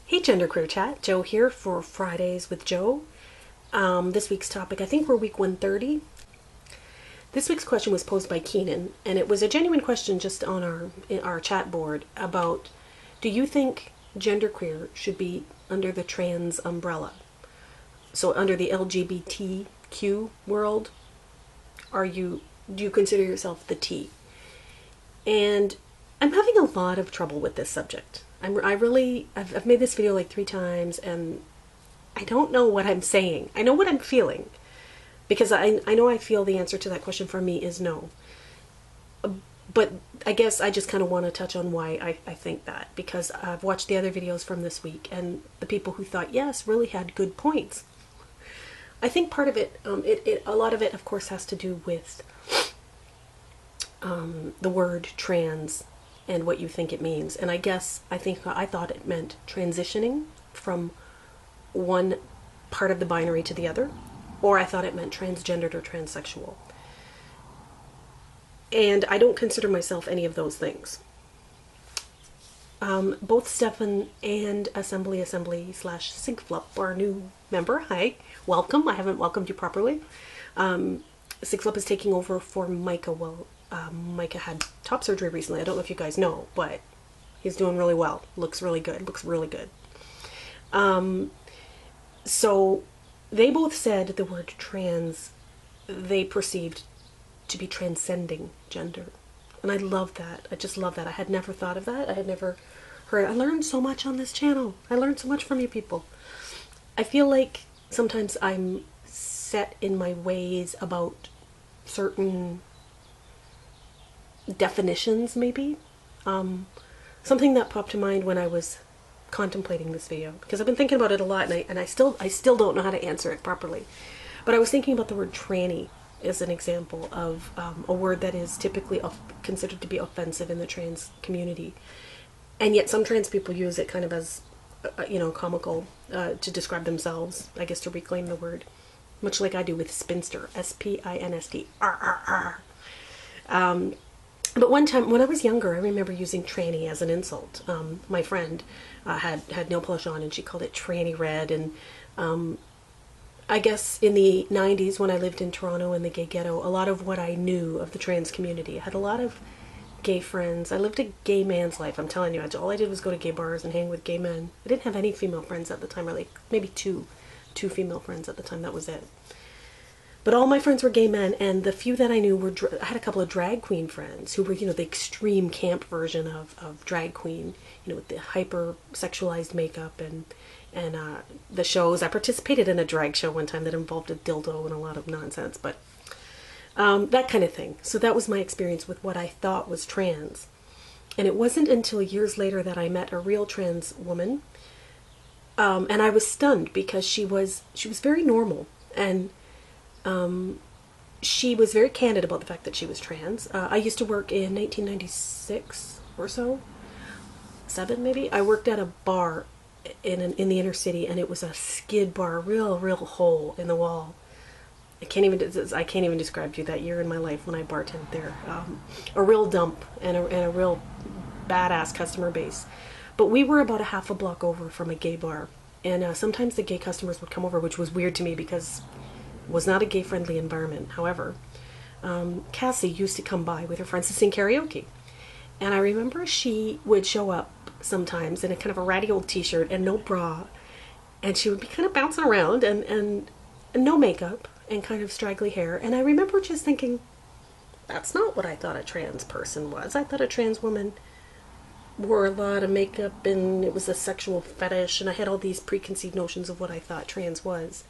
Hey Genderqueer Chat, Joe here for Fridays with Joe. This week's topic, I think we're week 130. This week's question was posed by Keenan, and it was a genuine question just on our chat board about, do you think genderqueer should be under the trans umbrella? So under the LGBTQ world, do you consider yourself the T? And I'm having a lot of trouble with this subject. I've made this video like 3 times and I don't know what I'm saying. I know what I'm feeling because I know I feel the answer to that question for me is no. But I guess I just kind of want to touch on why I think that, because I've watched the other videos from this week and the people who thought yes really had good points. I think part of it, a lot of it of course has to do with the word trans and what you think it means. And I thought it meant transitioning from one part of the binary to the other, or I thought it meant transgendered or transsexual. And I don't consider myself any of those things. Both Stefan and Assembly / Sigflup are a new member. Hi, welcome. I haven't welcomed you properly. Sigflup is taking over for Micah. Well, Micah had top surgery recently. I don't know if you guys know, but he's doing really well. Looks really good. So they both said the word trans they perceived to be transcending gender. And I love that. I just love that. I had never thought of that. I had never heard. I learned so much on this channel. I learned so much from you people. I feel like sometimes I'm set in my ways about certain definitions, maybe. Something that popped to mind when I was contemplating this video, because I've been thinking about it a lot, and I still don't know how to answer it properly. But I was thinking about the word tranny as an example of a word that is typically considered to be offensive in the trans community, and yet some trans people use it kind of as comical to describe themselves, I guess, to reclaim the word, much like I do with spinster, S-P-I-N-S-T, But one time when I was younger, I remember using tranny as an insult. My friend had nail polish on and she called it tranny red. And I guess in the 90s when I lived in Toronto in the gay ghetto, a lot of what I knew of the trans community, I had a lot of gay friends. I lived a gay man's life, I'm telling you. All I did was go to gay bars and hang with gay men. I didn't have any female friends at the time, or like maybe two female friends at the time. That was it. But all my friends were gay men, and the few that I knew I had a couple of drag queen friends who were, the extreme camp version of drag queen, with the hyper sexualized makeup and the shows. I participated in a drag show one time that involved a dildo and a lot of nonsense, but that kind of thing. So that was my experience with what I thought was trans. And it wasn't until years later that I met a real trans woman, and I was stunned because she was very normal, and she was very candid about the fact that she was trans. I used to work in 1996 or so, 7 maybe. I worked at a bar in the inner city, and it was a skid bar, a real hole in the wall. I can't even describe to you that year in my life when I bartended there. A real dump and a real badass customer base. But we were about a half a block over from a gay bar, and sometimes the gay customers would come over, which was weird to me because was not a gay-friendly environment. However, Cassie used to come by with her friends to sing karaoke. And I remember she would show up sometimes in a kind of a ratty old t-shirt and no bra. And she would be kind of bouncing around and no makeup and kind of straggly hair. And I remember just thinking, that's not what I thought a trans person was. I thought a trans woman wore a lot of makeup and it was a sexual fetish. And I had all these preconceived notions of what I thought trans was.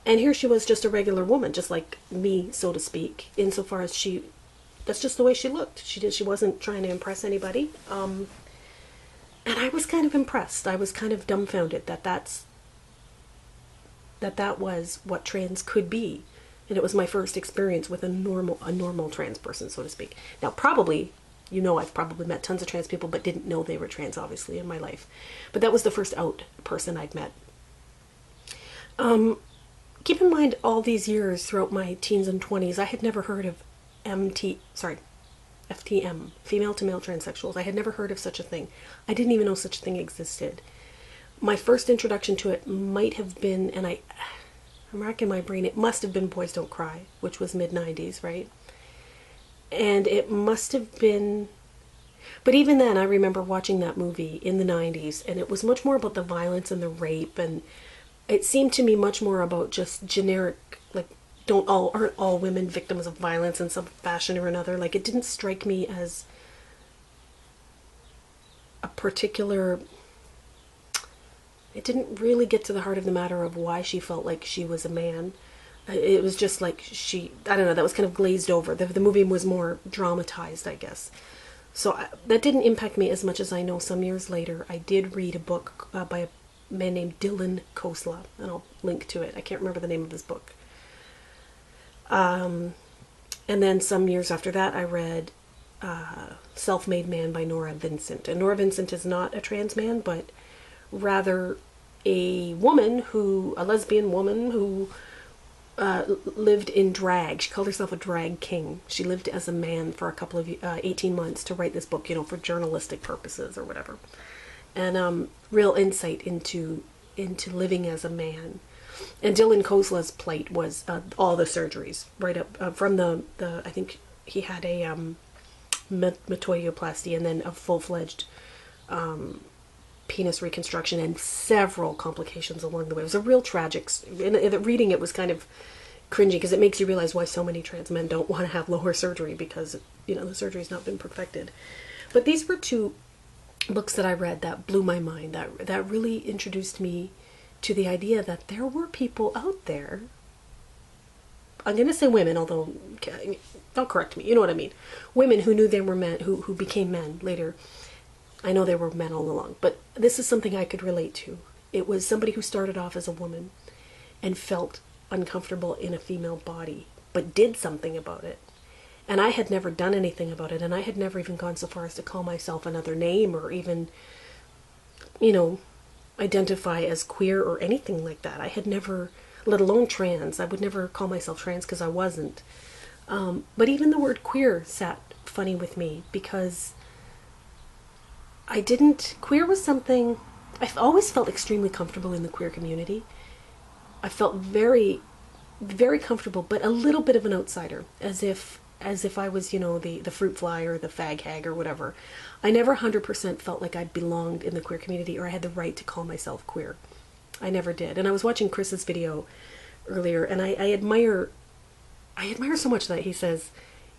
And here she was, just a regular woman, just like me, so to speak, insofar as that's just the way she looked. She wasn't trying to impress anybody. And I was kind of impressed. I was kind of dumbfounded that was what trans could be. And it was my first experience with a normal trans person, so to speak. Now, probably, I've probably met tons of trans people, but didn't know they were trans, obviously, in my life. But that was the first out person I'd met. Keep in mind, all these years throughout my teens and 20s, I had never heard of FTM, female to male transsexuals. I had never heard of such a thing. I didn't even know such a thing existed. my first introduction to it might have been, and I'm racking my brain, it must have been Boys Don't Cry, which was mid-90s, right? And it must have been, but even then I remember watching that movie in the 90s, and it was much more about the violence and the rape, and it seemed to me much more about just generic, like, aren't all women victims of violence in some fashion or another. Like, it didn't strike me as a particular, it didn't really get to the heart of the matter of why she felt like she was a man. It was just like I don't know, that was kind of glazed over. The movie was more dramatized, I guess. So that didn't impact me as much as I know some years later I did read a book by a man named Dylan Kosla, and I'll link to it. I can't remember the name of his book. And then some years after that I read Self-Made Man by Nora Vincent. And Nora Vincent is not a trans man, but rather a lesbian woman who lived in drag. She called herself a drag king. She lived as a man for a couple of 18 months to write this book, for journalistic purposes or whatever. And real insight into living as a man. And Dylan Kosla's plight was all the surgeries, right up from the I think he had a metoidioplasty and then a full-fledged penis reconstruction and several complications along the way. It was a real tragic, reading it was kind of cringy because it makes you realize why so many trans men don't want to have lower surgery, because the surgery's not been perfected. But these were two books that I read that blew my mind, that really introduced me to the idea that there were people out there, I'm going to say women, although don't correct me, you know what I mean, women who knew they were men, who became men later. I know they were men all along, but this is something I could relate to. It was somebody who started off as a woman and felt uncomfortable in a female body, but did something about it. And I had never done anything about it, and I had never even gone so far as to call myself another name or even, identify as queer or anything like that. I had never, let alone trans. I would never call myself trans because I wasn't. But even the word queer sat funny with me because queer was something, I've always felt extremely comfortable in the queer community. I felt very, very comfortable, but a little bit of an outsider, as if I was, the fruit fly or the fag hag or whatever. I never 100% felt like I belonged in the queer community or I had the right to call myself queer. I never did. And I was watching Chris's video earlier, and I admire so much that he says,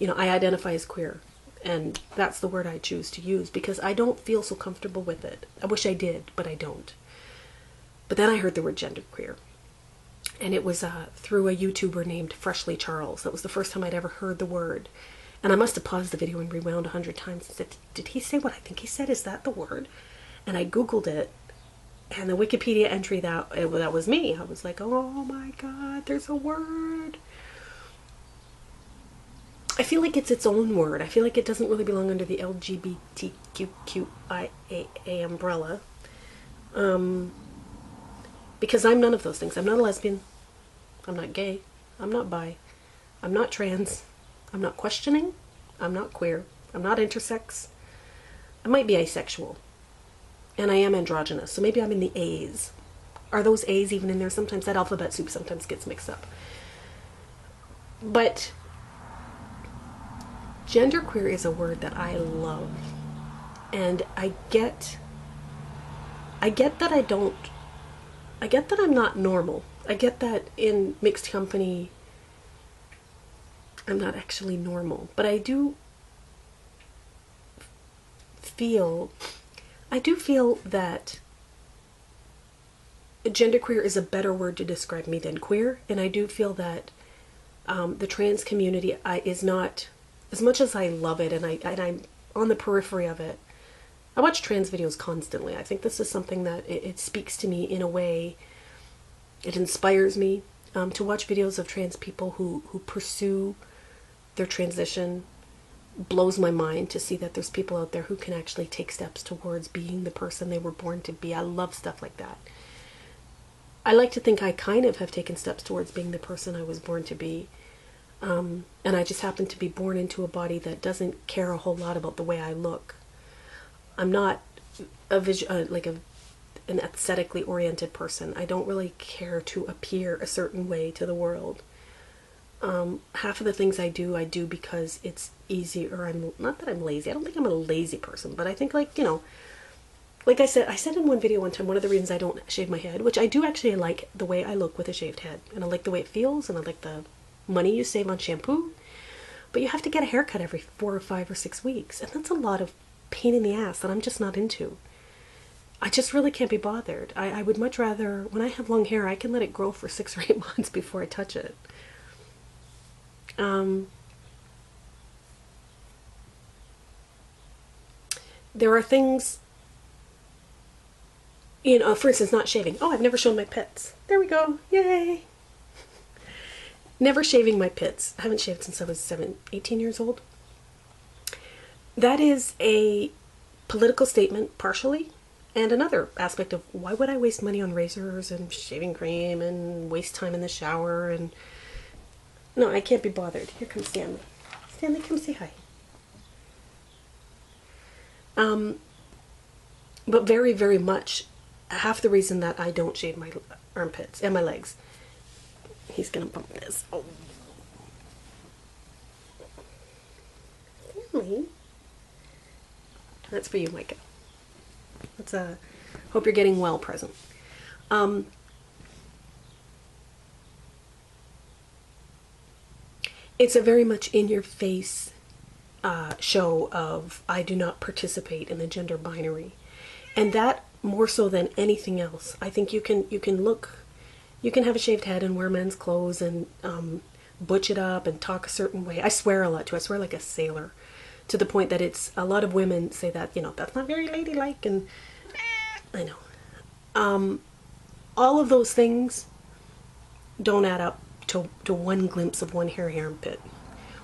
I identify as queer. And that's the word I choose to use because I don't feel so comfortable with it. I wish I did, but I don't. But then I heard the word genderqueer. And it was through a YouTuber named Freshly Charles. That was the first time I'd ever heard the word. And I must have paused the video and rewound 100 times and said, did he say what I think he said? Is that the word? And I Googled it. And the Wikipedia entry, that was me. I was like, oh my God, there's a word. I feel like it's its own word. I feel like it doesn't really belong under the LGBTQIA umbrella. Because I'm none of those things. I'm not a lesbian. I'm not gay. I'm not bi. I'm not trans. I'm not questioning. I'm not queer. I'm not intersex. I might be asexual. And I am androgynous. So maybe I'm in the A's. Are those A's even in there? Sometimes that alphabet soup sometimes gets mixed up. But genderqueer is a word that I love. And I get that I'm not normal. I get that in mixed company I'm not actually normal. But I do feel that genderqueer is a better word to describe me than queer. And I do feel that the trans community is not, as much as I love it and I'm on the periphery of it. I watch trans videos constantly. I think this is something that it speaks to me in a way. It inspires me to watch videos of trans people who pursue their transition. Blows my mind to see that there's people out there who can actually take steps towards being the person they were born to be. I love stuff like that. I like to think I kind of have taken steps towards being the person I was born to be. And I just happen to be born into a body that doesn't care a whole lot about the way I look. I'm not a an aesthetically oriented person. I don't really care to appear a certain way to the world. Half of the things I do because it's easy, or I'm not that I'm lazy. I don't think I'm a lazy person, but I think, like, you know, like I said in one video one time, one of the reasons I don't shave my head, which I do actually like the way I look with a shaved head, and I like the way it feels, and I like the money you save on shampoo, but you have to get a haircut every 4 or 5 or 6 weeks, and that's a lot of pain in the ass that I'm just not into. I just really can't be bothered. I would much rather, when I have long hair, I can let it grow for 6 or 8 months before I touch it. There are things, you know, for instance, not shaving. Oh, I've never shown my pits. There we go. Yay. Never shaving my pits. I haven't shaved since I was 18 years old. That is a political statement, partially, and another aspect of why would I waste money on razors and shaving cream and waste time in the shower, and no, I can't be bothered. Here comes Stanley. Stanley, come say hi. But very, very much, half the reason that I don't shave my armpits and my legs. He's gonna bump this. Oh. Stanley. That's for you, Micah. That's a hope you're getting well present. It's a very much in your face show of I do not participate in the gender binary, and that more so than anything else. I think you can have a shaved head and wear men's clothes and butch it up and talk a certain way. I swear a lot too. I swear like a sailor, to the point that it's a lot of women say that, you know, that's not very ladylike, and I know. All of those things don't add up to one glimpse of one hairy armpit.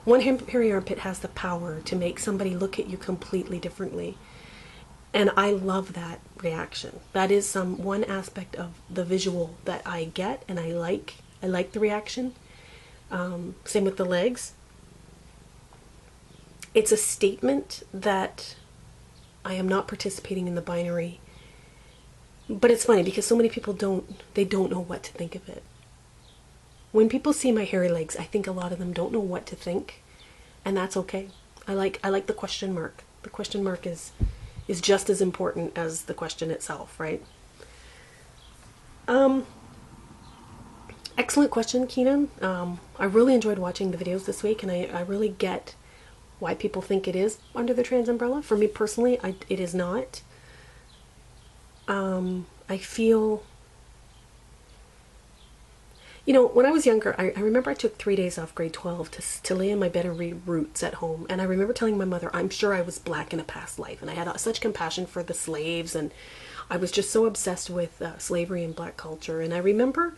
One hairy armpit has the power to make somebody look at you completely differently. And I love that reaction. That is one aspect of the visual that I get, and I like the reaction. Same with the legs. It's a statement that I am not participating in the binary. But it's funny because so many people don't know what to think of it. When people see my hairy legs, I think a lot of them don't know what to think, and that's okay. I like the question mark. The question mark is just as important as the question itself, right? Excellent question, Keenan. I really enjoyed watching the videos this week, and I really get why people think it is under the trans umbrella. For me personally, it is not. I feel, you know, when I was younger, I remember I took 3 days off grade 12 to lay in my bed and read Roots at home. And I remember telling my mother, I'm sure I was black in a past life. And I had such compassion for the slaves. And I was just so obsessed with slavery and black culture. And I remember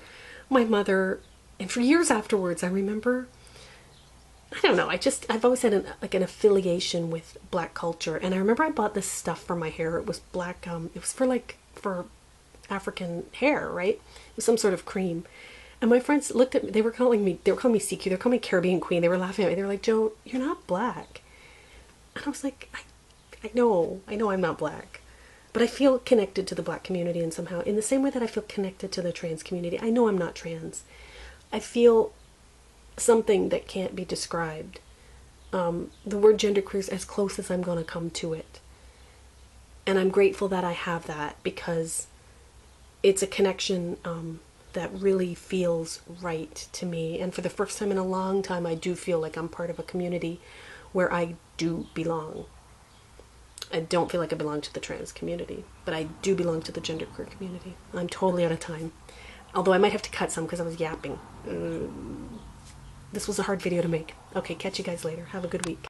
my mother, and for years afterwards, I remember, I don't know, I've always had an affiliation with black culture. And I remember I bought this stuff for my hair. It was black, it was for African hair, right? It was some sort of cream. And my friends looked at me, they were calling me CQ, they were calling me Caribbean Queen. They were laughing at me. They were like, Jo, you're not black. And I was like, I know I'm not black. But I feel connected to the black community, and somehow, in the same way that I feel connected to the trans community, I know I'm not trans. I feel something that can't be described. The word genderqueer is as close as I'm going to come to it. And I'm grateful that I have that, because it's a connection that really feels right to me. And for the first time in a long time, I do feel like I'm part of a community where I do belong. I don't feel like I belong to the trans community, but I do belong to the genderqueer community. I'm totally out of time. Although I might have to cut some because I was yapping. This was a hard video to make. Okay, catch you guys later. Have a good week.